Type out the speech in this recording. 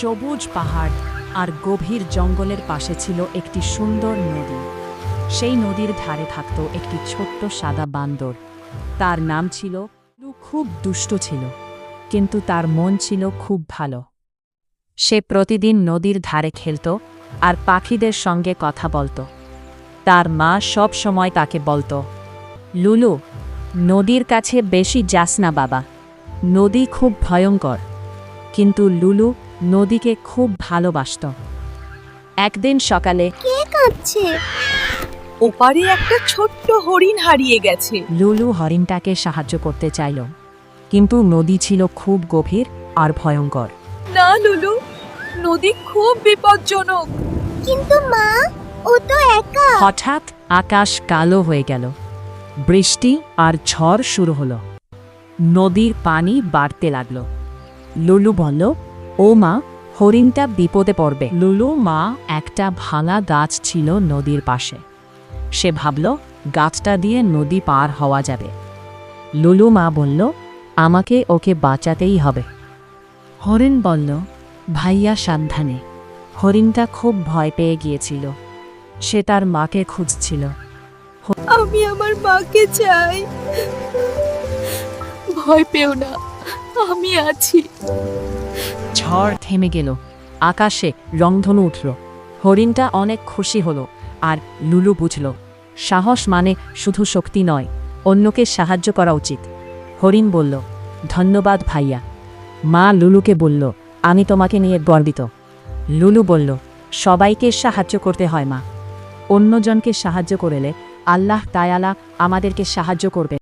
সবুজ পাহাড় আর গভীর জঙ্গলের পাশে ছিল একটি সুন্দর নদী। সেই নদীর ধারে থাকত একটি ছোট্ট সাদা বান্দর। তার নাম ছিল লুলু। খুব দুষ্ট ছিল, কিন্তু তার মন ছিল খুব ভালো। সে প্রতিদিন নদীর ধারে খেলত আর পাখিদের সঙ্গে কথা বলত। তার মা সব সময় তাকে বলত, লুলু, নদীর কাছে বেশি যাস না বাবা, নদী খুব ভয়ঙ্কর। কিন্তু লুলু নদীকে খুব ভালোবাসত। একদিন সকালে কে কাঁদছে? ওপারে একটা ছোট্ট হরিণ হারিয়ে গেছে। লুলু হরিণটাকে সাহায্য করতে চাইল, কিন্তু নদী ছিল খুব গভীর আর ভয়ঙ্কর। না লুলু, নদী খুব বিপজ্জনক। কিন্তু মা, ও তো একা। হঠাৎ আকাশ কালো হয়ে গেল, বৃষ্টি আর ঝড় শুরু হলো। নদীর পানি বাড়তে লাগল। লুলু বলল, ও মা, হরিণটা বিপদে পড়বে। লুলু মা একটা ভাঙা গাছ ছিল নদীর পাশে। সে ভাবল গাছটা দিয়ে নদী পার হওয়া যাবে। লুলু মা বলল, আমাকে ওকে বাঁচাতেই হবে। হরিণ বলল, ভাইয়া সাবধানে। হরিণটা খুব ভয় পেয়ে গিয়েছিল। সে তার মাকে খুঁজছিল। আমি আমার মাকে চাই। ভয় পেও না, আমি আছি। ঝড় থেমে গেল, আকাশে রংধনু উঠল। হরিণটা অনেক খুশি হলো, আর লুলু বুঝল সাহস মানে শুধু শক্তি নয়, অন্যকে সাহায্য করা উচিত। হরিণ বলল, ধন্যবাদ ভাইয়া। মা লুলুকে বলল, আমি তোমাকে নিয়ে গর্বিত। লুলু বলল, সবাইকে সাহায্য করতে হয় মা, অন্যজনকে সাহায্য করলে আল্লাহ তাআলা আমাদেরকে সাহায্য করবে।